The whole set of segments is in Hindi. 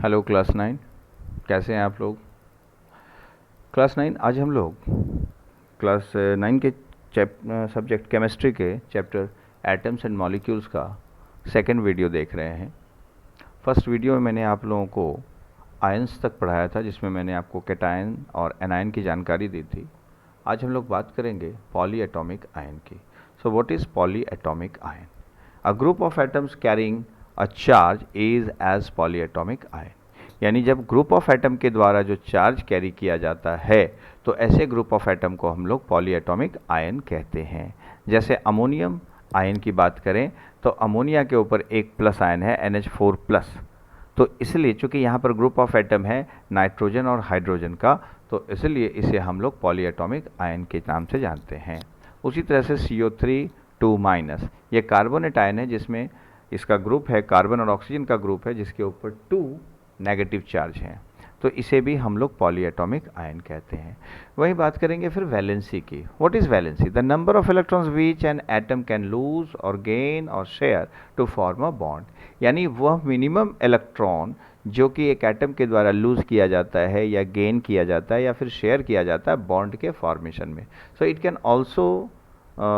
Hello class 9। कैसे हैं आप लोग? क्लास 9 आज हम लोग क्लास 9 के सब्जेक्ट केमिस्ट्री के चैप्टर एटम्स एंड मॉलिक्यूल्स का सेकंड वीडियो देख रहे हैं। फर्स्ट वीडियो में मैंने आप लोगों को आयंस तक पढ़ाया था, जिसमें मैंने आपको कैटायन और एनायन की जानकारी दी थी। आज हम लोग बात करेंगे पॉली एटॉमिक आयन की। So what is polyatomic ion? A group of atoms carrying a charge is as polyatomic ion. यानी जब ग्रुप ऑफ एटम के द्वारा जो चार्ज कैरी किया जाता है तो ऐसे ग्रुप ऑफ एटम को हम लोग पॉली एटॉमिक आयन कहते हैं। जैसे अमोनियम आयन की बात करें तो अमोनिया के ऊपर एक प्लस आयन है NH4 प्लस, तो इसलिए चूंकि यहाँ पर ग्रुप ऑफ एटम है नाइट्रोजन और हाइड्रोजन का, तो इसलिए इसे हम लोग पॉली एटॉमिक आयन के नाम से जानते हैं। उसी तरह से CO3 2 माइनस, ये कार्बोनेट आयन है जिसमें इसका ग्रुप है कार्बन और ऑक्सीजन का ग्रुप है जिसके ऊपर 2 नेगेटिव चार्ज हैं, तो इसे भी हम लोग पॉली एटॉमिक आयन कहते हैं। वही बात करेंगे फिर वैलेंसी की। What is valency? The number of electrons which an atom can lose or gain or share to form a bond. यानी वह मिनिमम इलेक्ट्रॉन जो कि एक एटम के द्वारा लूज किया जाता है या गेन किया जाता है या फिर शेयर किया जाता है बॉन्ड के फॉर्मेशन में। So it can also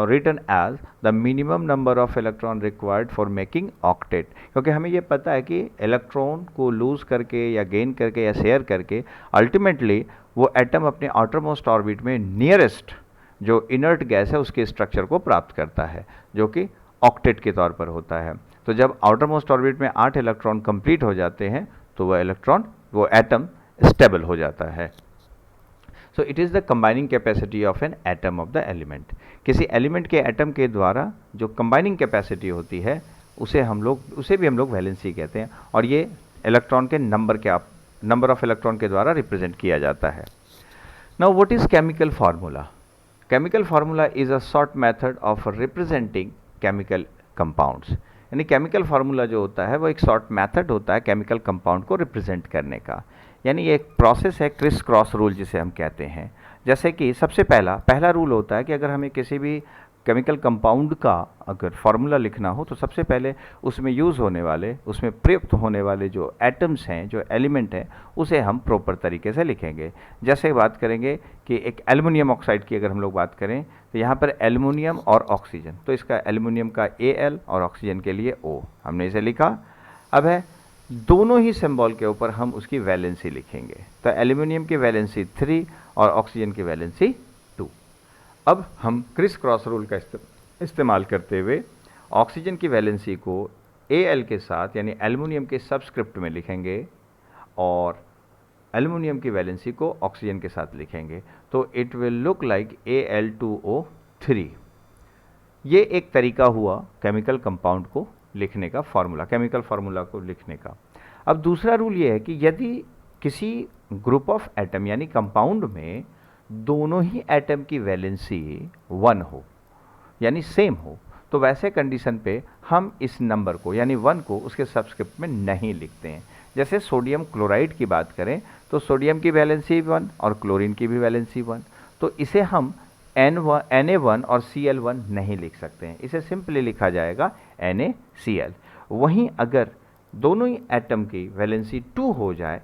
written as the minimum number of electron required for making octet। क्योंकि हमें ये पता है कि इलेक्ट्रॉन को लूज करके या गेन करके या शेयर करके अल्टीमेटली वो एटम अपने आउटर मोस्ट ऑर्बिट में नियरेस्ट जो इनर्ट गैस है उसके स्ट्रक्चर को प्राप्त करता है, जो कि ऑक्टेट के तौर पर होता है। तो जब आउटर मोस्ट ऑर्बिट में 8 इलेक्ट्रॉन कंप्लीट हो जाते हैं तो वो एटम स्टेबल हो जाता है। So it is the combining capacity of an atom of the element. किसी एलिमेंट के एटम के द्वारा जो कंबाइनिंग कैपेसिटी होती है उसे भी हम लोग वैलेंसी कहते हैं, और ये इलेक्ट्रॉन के नंबर ऑफ इलेक्ट्रॉन के द्वारा रिप्रेजेंट किया जाता है। Now what is chemical formula? Chemical formula is a short method of representing chemical compounds. यानी केमिकल फार्मूला जो होता है वो एक शॉर्ट मेथड होता है केमिकल कंपाउंड को रिप्रेजेंट करने का। यानी ये एक प्रोसेस है, क्रिस क्रॉस रूल जिसे हम कहते हैं। जैसे कि सबसे पहला रूल होता है कि अगर हमें किसी भी केमिकल कंपाउंड का अगर फार्मूला लिखना हो तो सबसे पहले उसमें प्रयुक्त होने वाले जो एटम्स हैं, जो एलिमेंट हैं, उसे हम प्रॉपर तरीके से लिखेंगे। जैसे बात करेंगे कि एक एल्युमिनियम ऑक्साइड की अगर हम लोग बात करें तो यहाँ पर एल्युमिनियम और ऑक्सीजन, तो इसका एल्युमिनियम का Al और ऑक्सीजन के लिए O हमने इसे लिखा। अब है दोनों ही सिंबल के ऊपर हम उसकी वैलेंसी लिखेंगे, तो एल्युमिनियम की वैलेंसी 3 और ऑक्सीजन की वैलेंसी 2। अब हम क्रिस क्रॉस रूल का इस्तेमाल करते हुए ऑक्सीजन की वैलेंसी को Al के साथ यानी एल्युमिनियम के सबस्क्रिप्ट में लिखेंगे और एल्युमिनियम की वैलेंसी को ऑक्सीजन के साथ लिखेंगे, तो it will look like Al2O3। ये एक तरीका हुआ केमिकल कंपाउंड को लिखने का फॉर्मूला, केमिकल फार्मूला को लिखने का। अब दूसरा रूल ये है कि यदि किसी ग्रुप ऑफ एटम यानी कंपाउंड में दोनों ही एटम की वैलेंसी 1 हो यानी सेम हो, तो वैसे कंडीशन पे हम इस नंबर को यानी 1 को उसके सबस्क्रिप्ट में नहीं लिखते हैं। जैसे सोडियम क्लोराइड की बात करें तो सोडियम की वैलेंसी 1 और क्लोरीन की भी वैलेंसी 1, तो इसे हम Na1 और Cl1 नहीं लिख सकते हैं, इसे सिंपली लिखा जाएगा NaCl। वहीं अगर दोनों ही एटम की वैलेंसी 2 हो जाए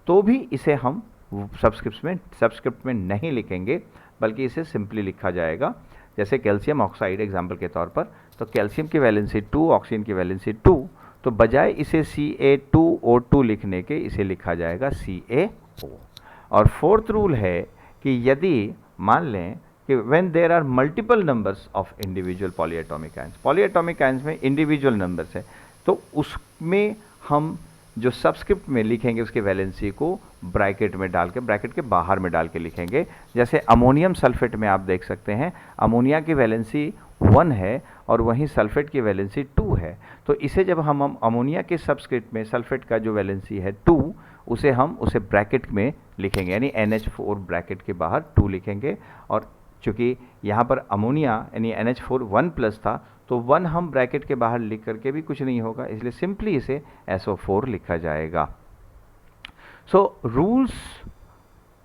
तो भी इसे हम सबस्क्रिप्ट में नहीं लिखेंगे, बल्कि इसे सिंपली लिखा जाएगा। जैसे कैल्शियम ऑक्साइड एग्जाम्पल के तौर पर, तो कैल्शियम की वैलेंसी 2, ऑक्सीजन की वैलेंसी 2, तो बजाय इसे Ca2O2 लिखने के इसे लिखा जाएगा CaO। और फोर्थ रूल है कि यदि मान लें कि when there are multiple numbers of individual polyatomic ions में इंडिविजुअल नंबर्स है, तो उसमें हम जो सबस्क्रिप्ट में लिखेंगे उसके वैलेंसी को ब्रैकेट के बाहर में डाल के लिखेंगे। जैसे अमोनियम सल्फेट में आप देख सकते हैं अमोनिया की वैलेंसी 1 है और वहीं सल्फेट की वैलेंसी 2 है, तो इसे जब हम अमोनिया के सबस्क्रिप्ट में सल्फेट का जो वैलेंसी है 2 उसे ब्रैकेट में लिखेंगे, यानी NH4 ब्रैकेट के बाहर 2 लिखेंगे। और चूँकि यहाँ पर अमोनिया यानी NH4 1+ था, तो 1 हम ब्रैकेट के बाहर लिख करके भी कुछ नहीं होगा, इसलिए सिंपली इसे SO4 लिखा जाएगा। So rules,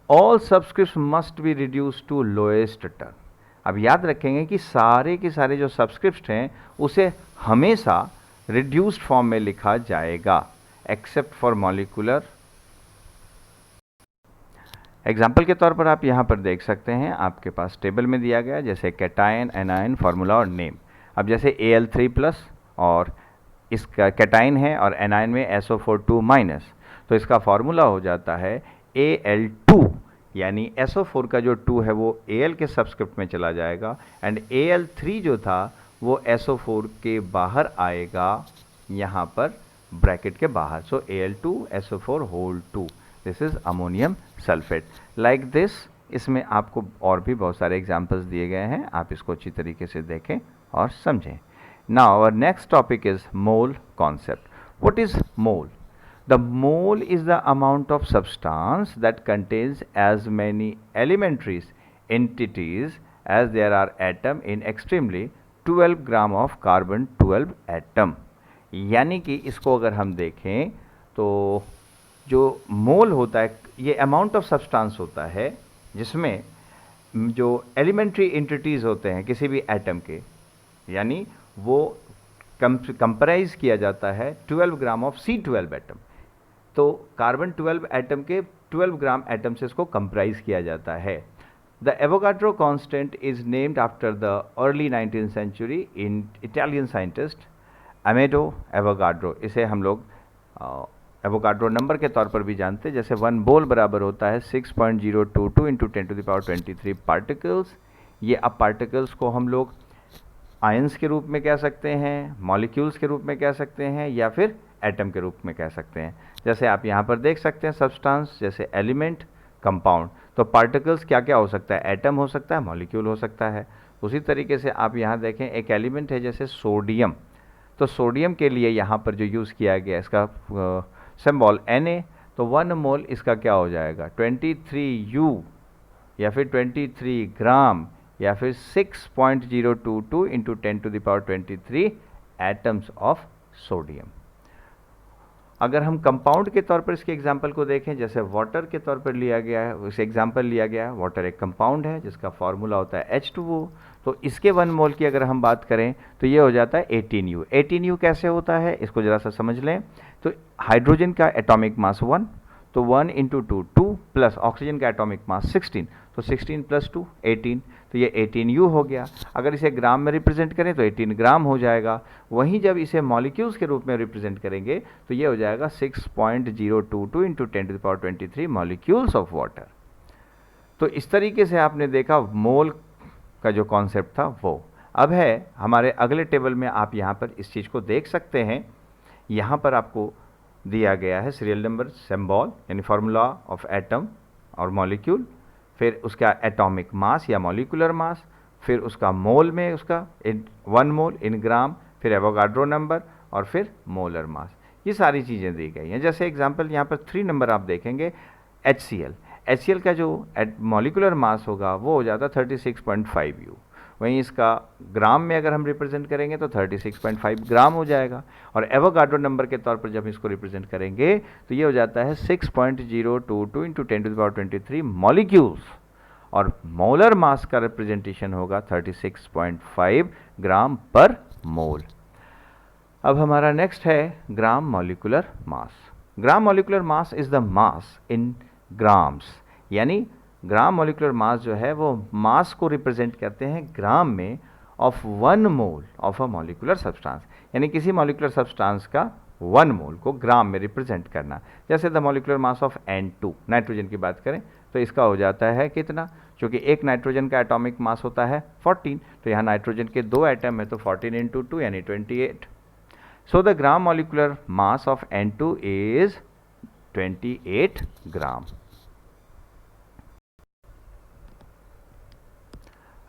all subscripts must be reduce to lowest term. अब याद रखेंगे कि सारे के सारे जो सबस्क्रिप्ट्स हैं उसे हमेशा रिड्यूस्ड फॉर्म में लिखा जाएगा। Except for molecular. एग्जाम्पल के तौर पर आप यहाँ पर देख सकते हैं, आपके पास टेबल में दिया गया जैसे कैटायन, एनायन, फार्मूला और नेम। अब जैसे Al3+ और इसका कैटायन है और एनायन में SO4 तो इसका फार्मूला हो जाता है Al2, यानी SO4 का जो 2 है वो Al के सबस्क्रिप्ट में चला जाएगा एंड Al3 जो था वो SO4 के बाहर आएगा, यहाँ पर ब्रैकेट के बाहर। So Al2 SO4 whole 2, this is ammonium sulphate. Like this, इसमें आपको और भी बहुत सारे एग्जाम्पल्स दिए गए हैं, आप इसको अच्छी तरीके से देखें और समझें। Now our next topic is mole concept. What is mole? The mole is the amount of substance that contains as many elementary entities as there are atom in extremely 12 gram of carbon 12 atom। यानी कि इसको अगर हम देखें तो जो मोल होता है ये अमाउंट ऑफ सब्सटेंस होता है जिसमें जो एलिमेंट्री एंटिटीज होते हैं किसी भी एटम के, यानी वो कंप्राइज किया जाता है 12 ग्राम ऑफ C12 एटम। तो कार्बन 12 एटम के 12 ग्राम एटम से इसको कंप्राइज किया जाता है। The Avogadro constant is named after the early 19th century in Italian scientist Amedeo Avogadro. इसे हम लोग एवोगाड्रो नंबर के तौर पर भी जानते हैं। जैसे 1 मोल बराबर होता है 6.022 इंटू 10⁻23 पार्टिकल्स। ये अब पार्टिकल्स को हम लोग आयंस के रूप में कह सकते हैं, मॉलिक्यूल्स के रूप में कह सकते हैं, या फिर एटम के रूप में कह सकते हैं। जैसे आप यहाँ पर देख सकते हैं सब्सटेंस जैसे एलिमेंट, कंपाउंड। तो पार्टिकल्स क्या क्या हो सकता है? एटम हो सकता है, मॉलिक्यूल हो सकता है। उसी तरीके से आप यहाँ देखें एक एलिमेंट है जैसे सोडियम। तो सोडियम के लिए यहाँ पर जो यूज़ किया गया इसका सिंबल Na, तो 1 मोल इसका क्या हो जाएगा? 23U या फिर 23 ग्राम या फिर 6.022 इंटू 10⁻23 एटम्स ऑफ सोडियम। अगर हम कंपाउंड के तौर पर इसके एग्जाम्पल को देखें, जैसे वाटर के तौर पर लिया गया है, उसे एग्जाम्पल लिया गया है। वाटर एक कंपाउंड है जिसका फार्मूला होता है H2O। तो इसके 1 मोल की अगर हम बात करें तो ये हो जाता है 18U। 18U कैसे होता है इसको ज़रा सा समझ लें। तो हाइड्रोजन का एटॉमिक मास 1, तो 1 इंटू 2 2, प्लस ऑक्सीजन का एटॉमिक मास 16, तो 16 + 2 18, तो ये 18U हो गया। अगर इसे ग्राम में रिप्रेजेंट करें तो 18 ग्राम हो जाएगा। वहीं जब इसे मॉलिक्यूल्स के रूप में रिप्रेजेंट करेंगे तो ये हो जाएगा 6.022 इंटू 10⁻23 मॉलिक्यूल्स ऑफ वाटर। तो इस तरीके से आपने देखा मोल का जो कॉन्सेप्ट था वो। अब है हमारे अगले टेबल में, आप यहाँ पर इस चीज़ को देख सकते हैं। यहाँ पर आपको दिया गया है सीरियल नंबर, सिंबल यानी फार्मूला ऑफ एटम और मॉलिक्यूल, फिर उसका एटॉमिक मास या मॉलिकुलर मास, फिर उसका मोल में उसका 1 मोल इन ग्राम, फिर एवोगाड्रो नंबर और फिर मोलर मास। ये सारी चीज़ें दी गई हैं। जैसे एग्जांपल यहाँ पर 3 नंबर आप देखेंगे HCl। HCl का जो मॉलिकुलर मास होगा वो हो जाता 36.5U। वहीं इसका ग्राम में अगर हम रिप्रेजेंट करेंगे तो 36.5 ग्राम हो जाएगा। और एवोगाड्रो नंबर के तौर पर जब इसको रिप्रेजेंट करेंगे तो ये हो जाता है 6.022 इंटू 10⁻23 मॉलिक्यूल्स। और मोलर मास का रिप्रेजेंटेशन होगा 36.5 ग्राम पर मोल। अब हमारा नेक्स्ट है ग्राम molecular mass. Gram molecular mass is the mass in grams, यानी ग्राम मॉलिकुलर मास जो है वो मास को रिप्रेजेंट करते हैं ग्राम में of 1 mole of a molecular substance, यानी किसी मॉलिकुलर सब्सटेंस का 1 मोल को ग्राम में रिप्रेजेंट करना। जैसे the molecular mass of N2, nitrogen की बात करें तो इसका हो जाता है कितना? क्योंकि एक नाइट्रोजन का एटॉमिक मास होता है 14, तो यहाँ नाइट्रोजन के 2 एटम है तो 14 इंटू 2 यानी 28। So the gram molecular mass of N2 is 28 gram.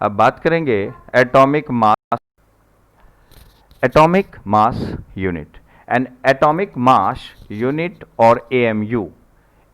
अब बात करेंगे atomic mass. Atomic mass unit, an atomic mass unit or AMU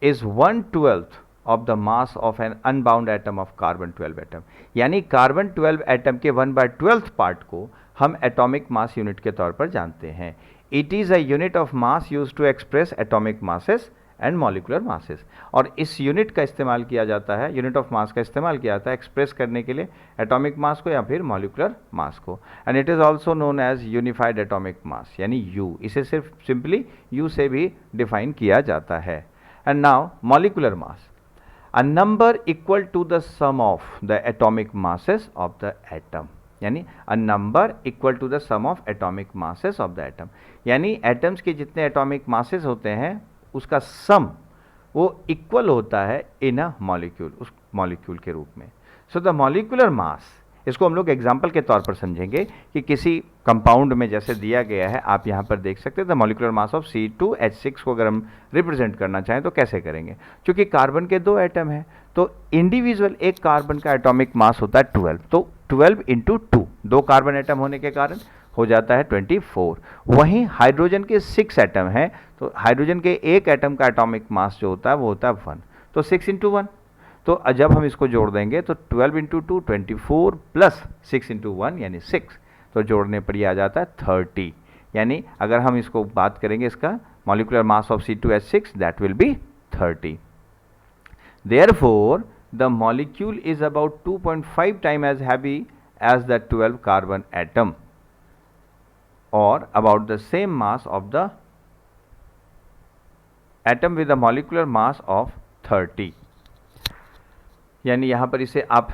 is 1/12 of the mass of an unbound atom of carbon 12 atom, यानी कार्बन 12 एटम के 1/12 पार्ट को हम एटॉमिक मास यूनिट के तौर पर जानते हैं। It is a unit of mass use to express atomic masses and molecular masses. और इस यूनिट का इस्तेमाल किया जाता है, यूनिट ऑफ मास का इस्तेमाल किया जाता है एक्सप्रेस करने के लिए एटॉमिक मास को या फिर मॉलिक्यूलर मास को। And it is also known as unified atomic mass, यानी यू, इसे सिर्फ सिंपली यू से भी डिफाइन किया जाता है। And now molecular mass, a number equal to the sum of the atomic masses of the atom, यानी a number equal to the sum of atomic masses of the atom, यानी एटम्स के जितने एटॉमिक मासेस होते हैं उसका सम वो इक्वल होता है इन अ मॉलिक्यूल, उस मॉलिक्यूल के रूप में। सो द मॉलिक्यूलर मास, इसको हम लोग एग्जाम्पल के तौर पर समझेंगे कि किसी कंपाउंड में जैसे दिया गया है, आप यहाँ पर देख सकते हैं the molecular mass of C2H6 को अगर हम रिप्रेजेंट करना चाहें तो कैसे करेंगे। क्योंकि कार्बन के 2 एटम हैं तो इंडिविजुअल एक कार्बन का एटॉमिक मास होता है 12, तो 12 इंटू 2, 2 कार्बन एटम होने के कारण हो जाता है 24। वहीं हाइड्रोजन के 6 एटम हैं तो हाइड्रोजन के एक एटम का एटॉमिक मास जो होता है वो होता है 1, तो 6 इंटू 1, तो जब हम इसको जोड़ देंगे तो 12 इंटू 2 24 प्लस 6 इंटू 1 यानी 6, तो जोड़ने पर ये आ जाता है 30। यानी अगर हम इसको बात करेंगे इसका molecular mass of C2H6 that will be 30। Therefore the molecule is about 2.5 time as heavy as the 12 carbon atom और about the same mass of the atom with the molecular mass of 30। यानी यहाँ पर इसे आप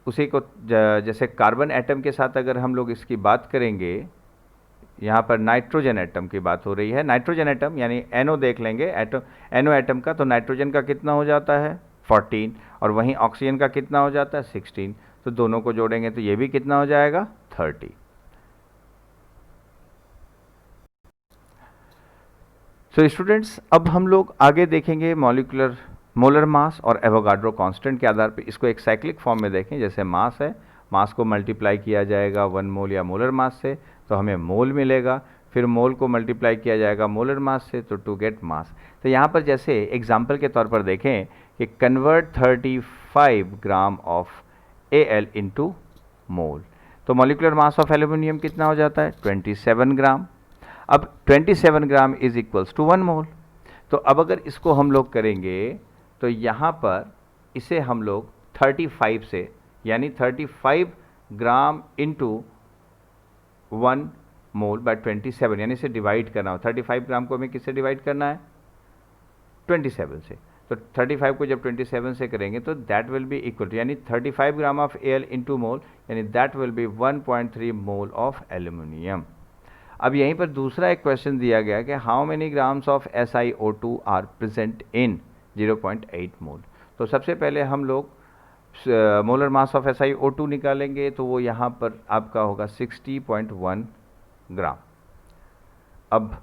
उसी को जैसे कार्बन एटम के साथ अगर हम लोग इसकी बात करेंगे, यहाँ पर नाइट्रोजन एटम की बात हो रही है, नाइट्रोजन एटम यानी NO देख लेंगे NO एटम का, तो नाइट्रोजन का कितना हो जाता है 14 और वहीं ऑक्सीजन का कितना हो जाता है 16, तो दोनों को जोड़ेंगे तो ये भी कितना हो जाएगा 30। सो स्टूडेंट्स, अब हम लोग आगे देखेंगे मॉलिक्यूलर मोलर मास और एवोगाड्रो कांस्टेंट के आधार पर इसको एक साइक्लिक फॉर्म में देखें। जैसे मास है, मास को मल्टीप्लाई किया जाएगा 1 मोल या मोलर मास से तो हमें मोल मिलेगा, फिर मोल को मल्टीप्लाई किया जाएगा मोलर मास से तो टू गेट मास। तो यहाँ पर जैसे एग्जांपल के तौर पर देखें कि convert 35 gram of Al into मोल, तो मॉलिक्यूलर मास ऑफ एल्यूमिनियम कितना हो जाता है 27 ग्राम। अब 27 gram is equals to 1 mole. तो अब अगर इसको हम लोग करेंगे तो यहाँ पर इसे हम लोग 35 से यानी 35 ग्राम इंटू 1 मोल बाय 27 यानी इसे डिवाइड करना हो। 35 ग्राम को हमें किससे डिवाइड करना है 27 से, तो 35 को जब 27 से करेंगे तो that will be equal to यानी 35 gram of Al into mole यानी that will be 1.3 mole of aluminium. अब यहीं पर दूसरा एक क्वेश्चन दिया गया कि how many grams of SiO2 are present in 0.8 mole. तो सबसे पहले हम लोग मोलर मास ऑफ SiO2 निकालेंगे तो वो यहाँ पर आपका होगा 60.1 ग्राम। अब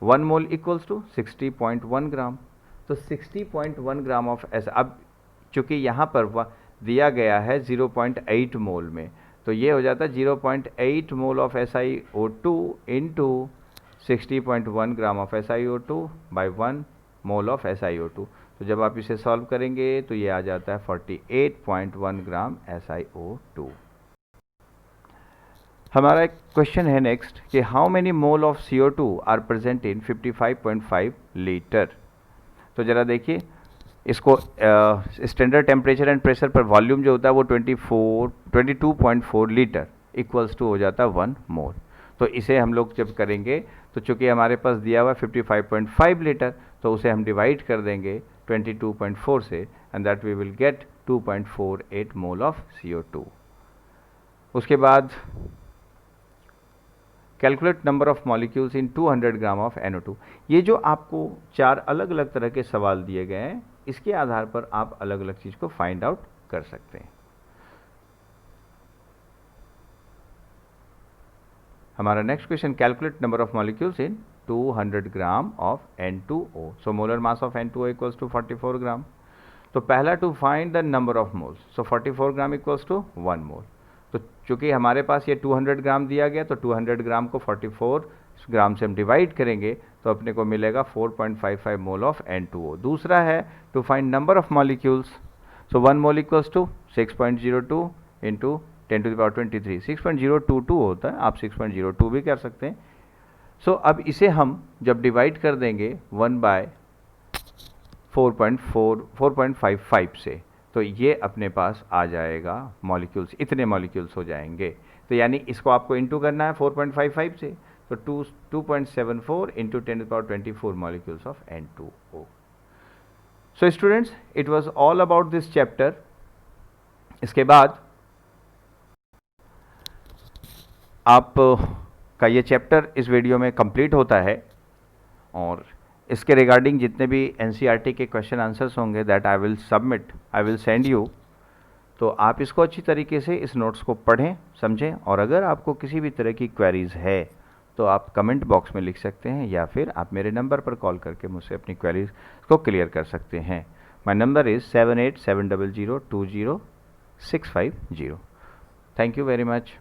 1 मोल इक्वल्स टू 60.1 ग्राम, तो 60.1 ग्राम ऑफ अब चूँकि यहाँ पर दिया गया है 0.8 मोल में, तो ये हो जाता है 0.8 mole of SiO2 into 60.1 gram of SiO2 by 1 mole of SiO2। तो जब आप इसे सॉल्व करेंगे तो ये आ जाता है 48.1 ग्राम SiO2। हमारा एक क्वेश्चन है नेक्स्ट कि how many mole of CO2 are present in 55.5 litre. तो ज़रा देखिए इसको स्टैंडर्ड टेम्परेचर एंड प्रेशर पर वॉल्यूम जो होता है वो 22.4 लीटर इक्वल्स टू हो जाता है 1 मोल। तो इसे हम लोग जब करेंगे तो चूँकि हमारे पास दिया हुआ 55.5 लीटर तो उसे हम डिवाइड कर देंगे 22.4 से and that we will get 2.48 mole of CO2। उसके बाद calculate number of molecules in 200 gram of NO2। ये जो आपको 4 अलग अलग तरह के सवाल दिए गए हैं इसके आधार पर आप अलग अलग चीज़ को फाइंड आउट कर सकते हैं। हमारा next question, calculate number of molecules in 200 gram of N2O। So molar mass of N2O equals to 44 gram. तो पहला to find the number of moles, so 44 gram equals to 1 mole. तो चूँकि हमारे पास ये 200 ग्राम दिया गया तो 200 ग्राम को 44 ग्राम से हम डिवाइड करेंगे तो अपने को मिलेगा 4.55 मोल ऑफ N2O। दूसरा है to find number of molecules, so 1 mole equals to 6.02 into 10⁻23 6.022 होता है, आप 6.02 भी कर सकते हैं। सो अब इसे हम जब डिवाइड कर देंगे 1 बाय 4.55 से, तो ये अपने पास आ जाएगा मॉलिक्यूल्स, इतने मॉलिक्यूल्स हो जाएंगे। तो यानी इसको आपको इंटू करना है 4.55 से, तो 2.74 into 10⁻24 molecules of N2O। So students, it was all about this chapter. इसके बाद आप का ये चैप्टर इस वीडियो में कंप्लीट होता है, और इसके रिगार्डिंग जितने भी NCERT के क्वेश्चन आंसर्स होंगे that I will send you. तो आप इसको अच्छी तरीके से इस नोट्स को पढ़ें, समझें, और अगर आपको किसी भी तरह की क्वेरीज है तो आप कमेंट बॉक्स में लिख सकते हैं, या फिर आप मेरे नंबर पर कॉल करके मुझसे अपनी क्वेरीज को क्लियर कर सकते हैं। My number is 7870020650। Thank you very much.